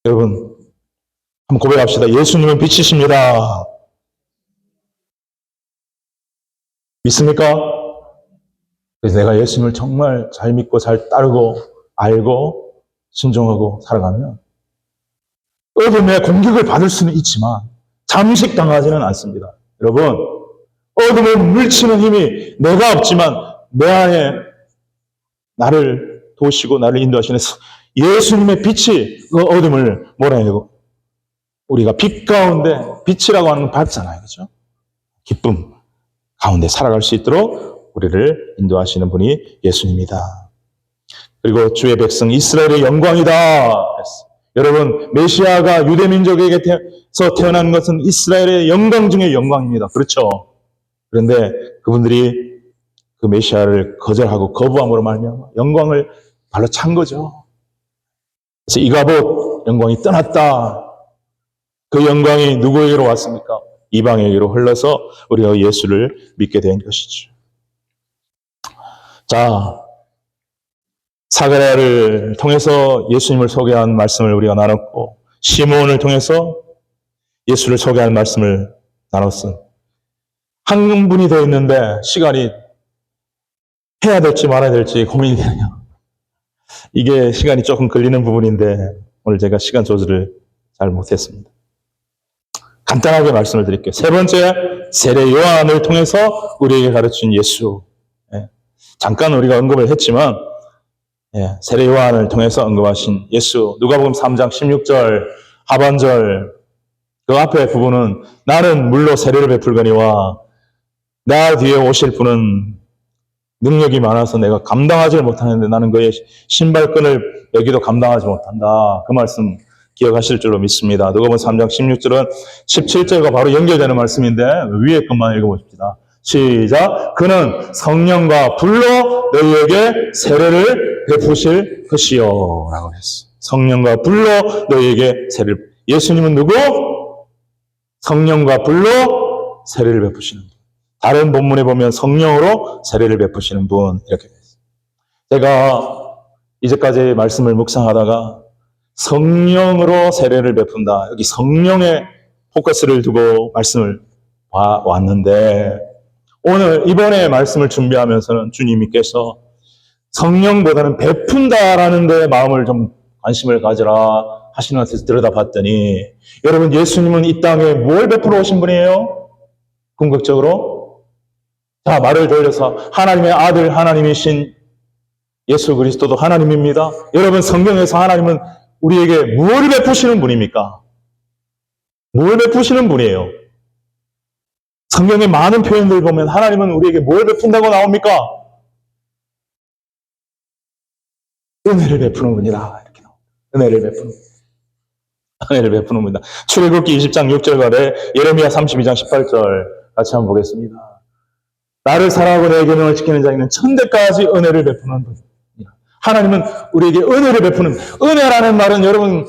여러분 한번 고백합시다. 예수님은 빛이십니다. 믿습니까? 그래서 내가 예수님을 정말 잘 믿고 잘 따르고 알고 순종하고 살아가면 어둠의 공격을 받을 수는 있지만 잠식당하지는 않습니다. 여러분, 어둠을 물리치는 힘이 내가 없지만 내 안에 나를 도우시고 나를 인도하시는 예수님의 빛이 그 어둠을 몰아내고 우리가 빛 가운데 빛이라고 하는 건 밝잖아요. 그렇죠? 기쁨 가운데 살아갈 수 있도록 우리를 인도하시는 분이 예수님이다. 그리고 주의 백성 이스라엘의 영광이다. 여러분 메시아가 유대민족에게서 태어난 것은 이스라엘의 영광 중의 영광입니다. 그렇죠? 그런데 그분들이 그 메시아를 거절하고 거부함으로 말미암아 영광을 발로 찬 거죠. 그래서 이가봇 영광이 떠났다. 그 영광이 누구에게로 왔습니까? 이방에게로 흘러서 우리가 예수를 믿게 된 것이죠. 자, 사가랴를 통해서 예수님을 소개한 말씀을 우리가 나눴고 시몬을 통해서 예수를 소개한 말씀을 나눴어. 한 분이 더 있는데 시간이 해야 될지 말아야 될지 고민이 되네요. 이게 시간이 조금 걸리는 부분인데 오늘 제가 시간 조절을 잘 못했습니다. 간단하게 말씀을 드릴게요. 세 번째, 세례 요한을 통해서 우리에게 가르친 예수. 잠깐 우리가 언급을 했지만 세례 요한을 통해서 언급하신 예수. 누가복음 3장 16절 하반절 그 앞에 부분은 나는 물로 세례를 베풀거니와 나 뒤에 오실 분은 능력이 많아서 내가 감당하지 못하는데 나는 그의 신발끈을 여기도 감당하지 못한다. 그 말씀 기억하실 줄로 믿습니다. 누가복음 3장 16절은 17절과 바로 연결되는 말씀인데 위에 것만 읽어보십시다. 시작. 그는 성령과 불로 너희에게 세례를 베푸실 것이요 라고 했어. 성령과 불로 너희에게 세례를. 예수님은 누구? 성령과 불로 세례를 베푸시는 분. 다른 본문에 보면 성령으로 세례를 베푸시는 분 이렇게 됐어요. 제가 이제까지 말씀을 묵상하다가 성령으로 세례를 베푼다. 여기 성령의 포커스를 두고 말씀을 왔는데 오늘 이번에 말씀을 준비하면서는 주님께서 성령보다는 베푼다라는 데 마음을 좀 관심을 가져라 하시는 것에서 들여다봤더니 여러분 예수님은 이 땅에 뭘 베풀어 오신 분이에요? 궁극적으로 자 말을 돌려서 하나님의 아들 하나님이신 예수 그리스도도 하나님입니다. 여러분 성경에서 하나님은 우리에게 무엇을 베푸시는 분입니까? 뭘 베푸시는 분이에요? 성경의 많은 표현들 보면 하나님은 우리에게 뭘 베푼다고 나옵니까? 은혜를 베푸는 분이다. 이렇게 나옵니다. 은혜를 베푸는 분이다. 출애굽기 20장 6절과 예레미야 32장 18절 같이 한번 보겠습니다. 나를 사랑하고 내 계명을 지키는 자에게는 천대까지 은혜를 베푸는 분. 하나님은 우리에게 은혜를 베푸는, 은혜라는 말은 여러분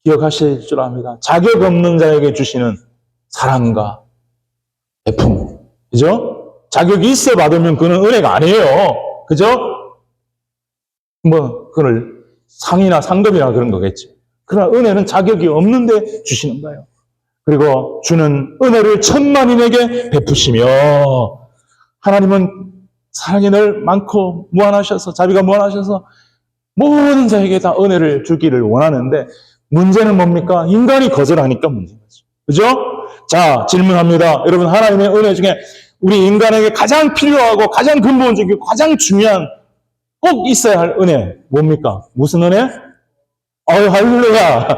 기억하실 줄 압니다. 자격 없는 자에게 주시는 사랑과 베품. 그죠? 자격이 있어 받으면 그는 은혜가 아니에요. 그죠? 그걸 상이나 상급이나 그런 거겠지. 그러나 은혜는 자격이 없는데 주시는 거예요. 그리고 주는 은혜를 천만인에게 베푸시며, 하나님은 사랑이 늘 많고 무한하셔서, 자비가 무한하셔서 모든 자에게 다 은혜를 주기를 원하는데, 문제는 뭡니까? 인간이 거절하니까 문제인 거죠. 그죠? 자, 질문합니다. 여러분, 하나님의 은혜 중에 우리 인간에게 가장 필요하고 가장 근본적이고 가장 중요한 꼭 있어야 할 은혜 뭡니까? 무슨 은혜? 할렐루야.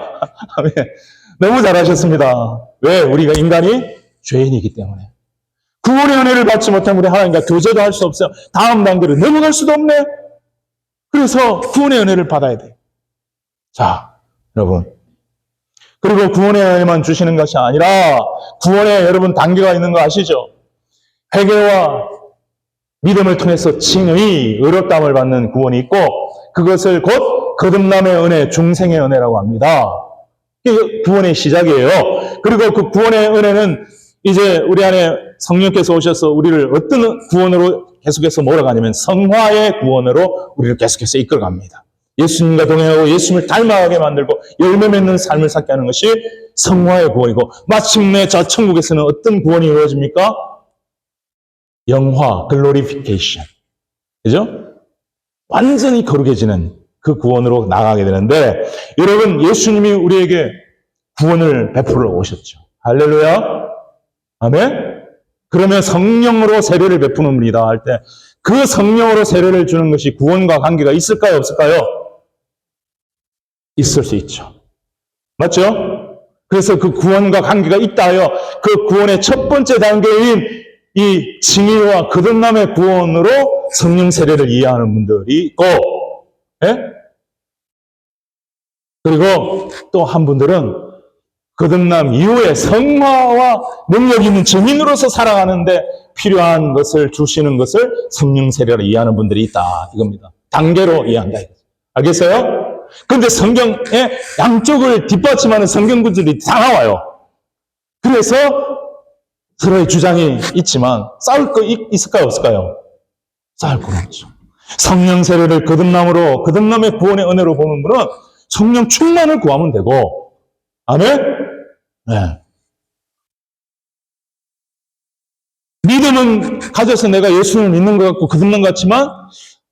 너무 잘하셨습니다. 왜? 우리가 인간이 죄인이기 때문에. 구원의 은혜를 받지 못하면 우리 하나님과 교제도 할 수 없어요. 다음 단계로 넘어갈 수도 없네. 그래서 구원의 은혜를 받아야 돼요. 자, 여러분. 그리고 구원의 은혜만 주시는 것이 아니라 구원에 여러분 단계가 있는 거 아시죠? 회개와 믿음을 통해서 칭의, 의롭다함을 받는 구원이 있고, 그것을 곧 거듭남의 은혜, 중생의 은혜라고 합니다. 이게 구원의 시작이에요. 그리고 그 구원의 은혜는 이제 우리 안에 성령께서 오셔서 우리를 어떤 구원으로 계속해서 몰아가냐면 성화의 구원으로 우리를 계속해서 이끌어갑니다. 예수님과 동행하고 예수님을 닮아가게 만들고 열매 맺는 삶을 살게 하는 것이 성화의 구원이고, 마침내 저 천국에서는 어떤 구원이 이루어집니까? 영화, 글로리피케이션. 그죠? 완전히 거룩해지는 그 구원으로 나가게 되는데, 여러분, 예수님이 우리에게 구원을 베풀어 오셨죠. 할렐루야. 아멘. 그러면 성령으로 세례를 베푸는 분이다 할 때, 그 성령으로 세례를 주는 것이 구원과 관계가 있을까요, 없을까요? 있을 수 있죠. 맞죠? 그래서 그 구원과 관계가 있다 하여 그 구원의 첫 번째 단계인 이 징의와 거듭남의 구원으로 성령 세례를 이해하는 분들이 있고, 예? 그리고 또 한 분들은 거듭남 이후에 성화와 능력 있는 증인으로서 살아가는데 필요한 것을 주시는 것을 성령 세례로 이해하는 분들이 있다, 이겁니다. 단계로 이해한다. 알겠어요? 그런데 성경에 양쪽을 뒷받침하는 성경구절이 다 나와요. 그래서 서로의 주장이 있지만 싸울 거 있을까요, 없을까요? 싸울 건 없죠. 성령 세례를 거듭남으로, 거듭남의 구원의 은혜로 보는 분은 성령 충만을 구하면 되고, 아멘? 네. 믿음은 가져서 내가 예수를 믿는 것 같고 거듭난 것 같지만,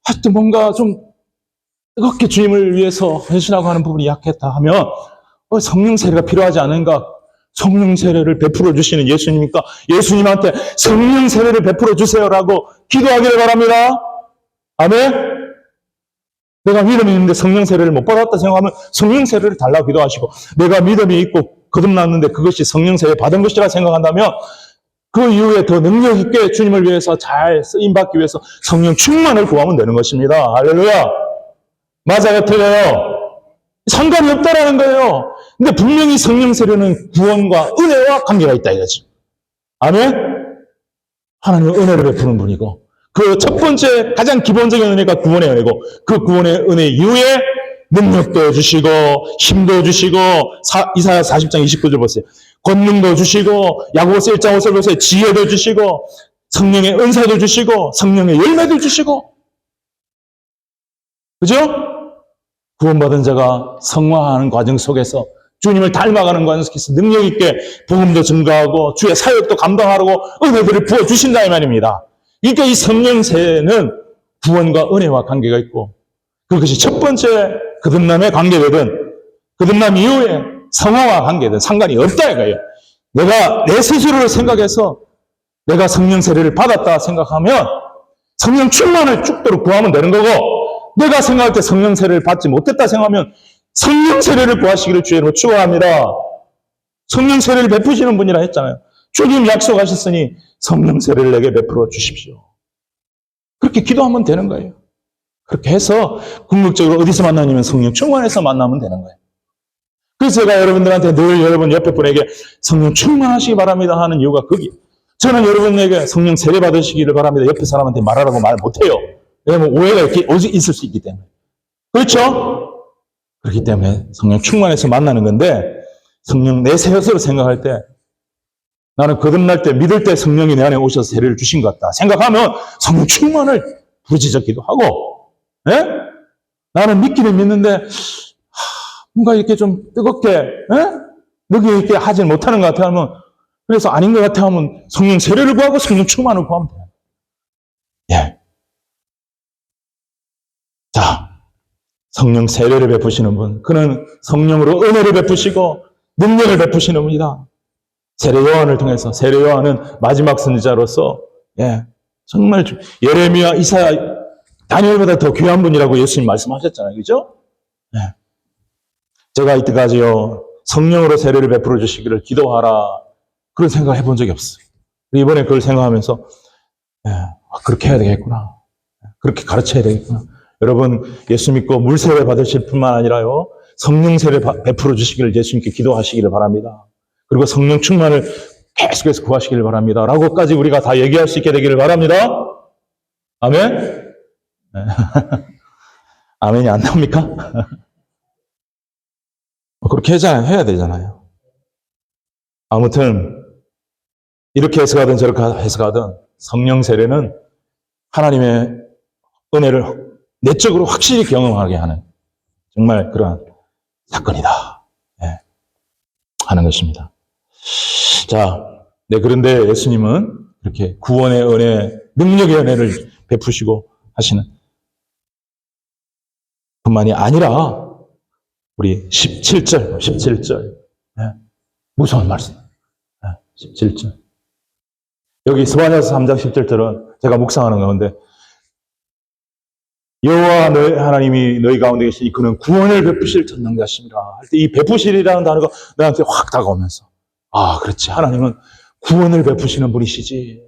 하여튼 뭔가 좀 뜨겁게 주님을 위해서 헌신하고 하는 부분이 약했다 하면, 성령 세례가 필요하지 않은가? 성령 세례를 베풀어 주시는 예수님이니까 예수님한테 성령 세례를 베풀어 주세요라고 기도하기를 바랍니다. 아멘? 내가 믿음이 있는데 성령 세례를 못 받았다 생각하면 성령 세례를 달라고 기도하시고, 내가 믿음이 있고 거듭났는데 그것이 성령 세례 받은 것이라 생각한다면 그 이후에 더 능력 있게 주님을 위해서 잘 쓰임받기 위해서 성령 충만을 구하면 되는 것입니다. 할렐루야. 맞아요, 틀려요? 상관이 없다라는 거예요. 근데 분명히 성령 세례는 구원과 은혜와 관계가 있다 이거지. 아멘? 하나님은 은혜를 베푸는 분이고, 그 첫 번째 가장 기본적인 은혜가 구원의 은혜고, 그 구원의 은혜 이후에 능력도 주시고 힘도 주시고, 이사야 40장 29절 보세요. 권능도 주시고, 야고보서 1장 5절 보세요. 지혜도 주시고, 성령의 은사도 주시고, 성령의 열매도 주시고. 그죠? 구원받은 자가 성화하는 과정 속에서, 주님을 닮아가는 과정 속에서 능력 있게 복음도 증거하고 주의 사역도 감당하라고 은혜들을 부어주신다 이 말입니다. 그러니까 이 성령 세례는 구원과 은혜와 관계가 있고, 그것이 첫 번째 거듭남의 관계거든, 거듭남 이후에 성화와 관계든 상관이 없다 이거예요. 내가 내 스스로를 생각해서 내가 성령 세례를 받았다 생각하면 성령 충만을 죽도록 구하면 되는 거고, 내가 생각할 때 성령 세례를 받지 못했다 생각하면 성령 세례를 구하시기를 주의로 축원합니다. 성령 세례를 베푸시는 분이라 했잖아요. 주님 약속하셨으니 성령 세례를 내게 베풀어 주십시오. 그렇게 기도하면 되는 거예요. 그렇게 해서 궁극적으로 어디서 만나냐면 성령 충만해서 만나면 되는 거예요. 그래서 제가 여러분들한테 늘 여러분 옆에 분에게 성령 충만하시기 바랍니다 하는 이유가 거기에요. 저는 여러분에게 성령 세례 받으시기를 바랍니다 옆에 사람한테 말하라고 말 못해요. 왜냐하면 오해가 이렇게 있을 수 있기 때문에. 그렇죠? 그렇기 때문에 성령 충만해서 만나는 건데, 성령 내 스스로 생각할 때 나는 거듭날 때, 믿을 때 성령이 내 안에 오셔서 세례를 주신 것 같다 생각하면 성령 충만을 부르짖기도 하고, 예? 나는 믿기는 믿는데 뭔가 이렇게 좀 뜨겁게, 느끼 있게 하질 못하는 것 같아 하면, 그래서 아닌 것 같아 하면 성령 세례를 구하고 성령 충만을 구하면 돼요. 예. 자, 성령 세례를 베푸시는 분, 그는 성령으로 은혜를 베푸시고 능력을 베푸시는 분이다. 세례 요한을 통해서, 세례 요한은 마지막 선지자로서, 예, 정말 예레미야, 이사야, 다니엘보다 더 귀한 분이라고 예수님 말씀하셨잖아요. 그죠? 예. 제가 이때까지요, 성령으로 세례를 베풀어 주시기를 기도하라, 그런 생각을 해본 적이 없어요. 이번에 그걸 생각하면서, 예, 그렇게 해야 되겠구나. 그렇게 가르쳐야 되겠구나. 여러분, 예수 믿고 물 세례 받으실 뿐만 아니라요, 성령 세례 베풀어 주시기를 예수님께 기도하시기를 바랍니다. 그리고 성령 충만을 계속해서 구하시기를 바랍니다. 라고까지 우리가 다 얘기할 수 있게 되기를 바랍니다. 아멘? 네. 아멘이 안 나옵니까? 그렇게 해야 되잖아요. 아무튼 이렇게 해석하든 저렇게 해석하든 성령 세례는 하나님의 은혜를 내적으로 확실히 경험하게 하는 정말 그러한 사건이다. 네. 하는 것입니다. 자, 네, 그런데 예수님은 이렇게 구원의 은혜, 능력의 은혜를 베푸시고 하시는 뿐만이 아니라 우리 17절 네, 무서운 말씀. 네, 17절. 여기 스바냐서 3장 17절은 제가 묵상하는 가운데 여호와 너희 하나님이 너희 가운데 계시니 그는 구원을 베푸실 전능자심이라 할 때 이 베푸실이라는 단어가 나한테 확 다가오면서 아, 그렇지. 하나님은 구원을 베푸시는 분이시지.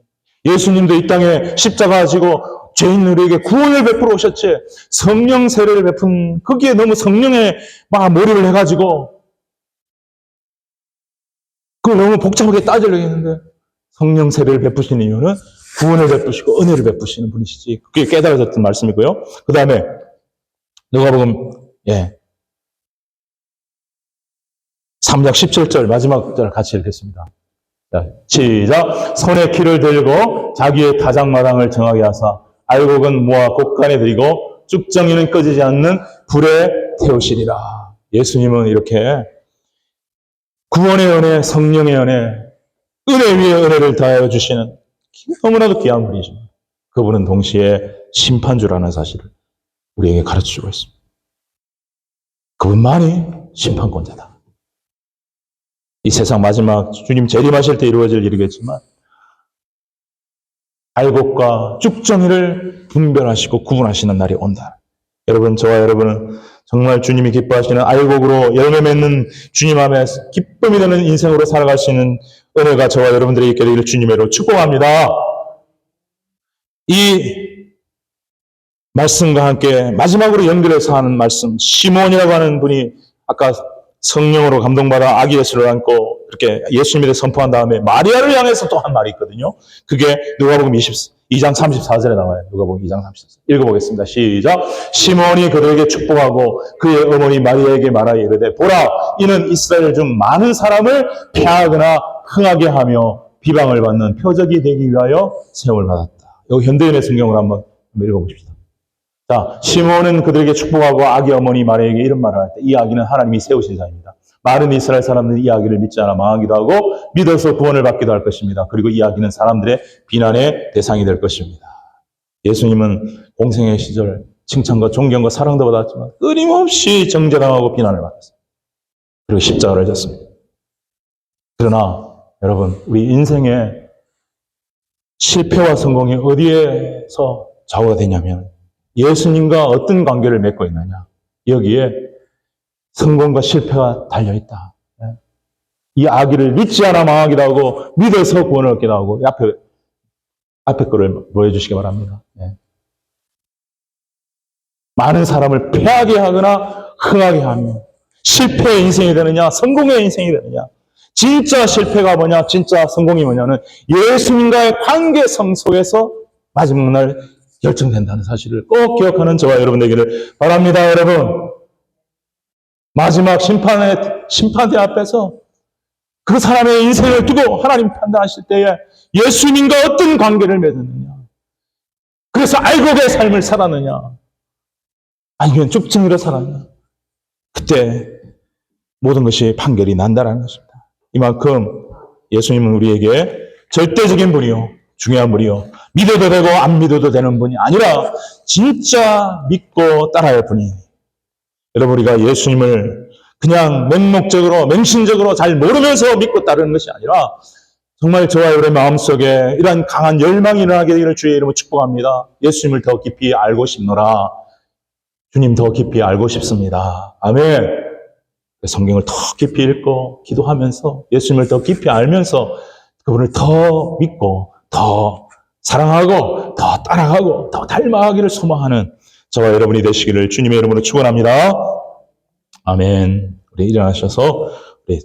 예수님도 이 땅에 십자가 지고 죄인 우리에게 구원을 베풀어 오셨지. 성령 세례를 베푼 거기에 너무 성령에 막 몰입을 해가지고 그걸 너무 복잡하게 따지려고 했는데 성령 세례를 베푸시는 이유는 구원을 베푸시고 은혜를 베푸시는 분이시지. 그게 깨달아졌던 말씀이고요. 그 다음에 누가복음 3장 17절 마지막 절 같이 읽겠습니다. 자, 시작. 손에 키를 들고 자기의 타작마당을 정하게 하사 알곡은 모아 곳간에 들이고 쭉정이는 꺼지지 않는 불에 태우시리라. 예수님은 이렇게 구원의 은혜, 성령의 은혜, 은혜 위에 은혜를 더하여 주시는 너무나도 귀한 분이죠. 그분은 동시에 심판주라는 사실을 우리에게 가르쳐주고 있습니다. 그분만이 심판권자다. 이 세상 마지막 주님 재림하실 때 이루어질 일이겠지만 알곡과 쭉정이를 분별하시고 구분하시는 날이 온다. 여러분, 저와 여러분은 정말 주님이 기뻐하시는 알곡으로 열매 맺는 주님 앞에 기쁨이 되는 인생으로 살아갈 수 있는 은혜가 저와 여러분들에게 있게 되기를 주님으로 축복합니다. 이 말씀과 함께 마지막으로 연결해서 하는 말씀, 시몬이라고 하는 분이 아까 성령으로 감동받아 아기 예수를 안고 그렇게 예수님을 선포한 다음에 마리아를 향해서 또 한 말이 있거든요. 그게 누가복음 2장 34절에 나와요. 누가복음 2장 34절. 읽어보겠습니다. 시작. 시몬이 그들에게 축복하고 그의 어머니 마리아에게 말하여 이르되 보라, 이는 이스라엘 중 많은 사람을 패하거나 흥하게 하며 비방을 받는 표적이 되기 위하여 세움을 받았다. 여기 현대인의 성경을 한번 읽어보십시다. 자, 시몬은 그들에게 축복하고 아기 어머니 마리아에게 이런 말을 할 때 이 아기는 하나님이 세우신 자입니다. 많은 이스라엘 사람들이 이 아기를 믿지 않아 망하기도 하고 믿어서 구원을 받기도 할 것입니다. 그리고 이 아기는 사람들의 비난의 대상이 될 것입니다. 예수님은 공생의 시절 칭찬과 존경과 사랑도 받았지만 끊임없이 정죄당하고 비난을 받았습니다. 그리고 십자가를 졌습니다. 그러나 여러분, 우리 인생의 실패와 성공이 어디에서 좌우가 되냐면 예수님과 어떤 관계를 맺고 있느냐. 여기에 성공과 실패가 달려있다. 이 아기를 믿지 않아 망하기도 하고 믿어서 구원을 얻기도 하고 앞에 거를 보여주시기 바랍니다. 많은 사람을 패하게 하거나 흥하게 하며 실패의 인생이 되느냐 성공의 인생이 되느냐. 진짜 실패가 뭐냐 진짜 성공이 뭐냐는 예수님과의 관계성 속에서 마지막 날 결정된다는 사실을 꼭 기억하는 저와 여러분 되기를 바랍니다. 여러분, 마지막 심판대 앞에서 그 사람의 인생을 두고 하나님 판단하실 때에 예수님과 어떤 관계를 맺었느냐, 그래서 알곡의 삶을 살았느냐, 아니면 쭉증이로 살았느냐, 그때 모든 것이 판결이 난다라는 것입니다. 이만큼 예수님은 우리에게 절대적인 분이요, 중요한 분이요, 믿어도 되고 안 믿어도 되는 분이 아니라 진짜 믿고 따라야 할 분이. 여러분, 우리가 예수님을 그냥 맹목적으로 맹신적으로 잘 모르면서 믿고 따르는 것이 아니라 정말 저와 여러분의 마음속에 이러한 강한 열망이 일어나게 되기를 주의 이름으로 축복합니다. 예수님을 더 깊이 알고 싶노라. 주님 더 깊이 알고 싶습니다. 아멘. 성경을 더 깊이 읽고 기도하면서 예수님을 더 깊이 알면서 그분을 더 믿고 더 사랑하고 더 따라가고 더 닮아가기를 소망하는 저와 여러분이 되시기를 주님의 이름으로 축원합니다. 아멘. 우리 일어나셔서 우리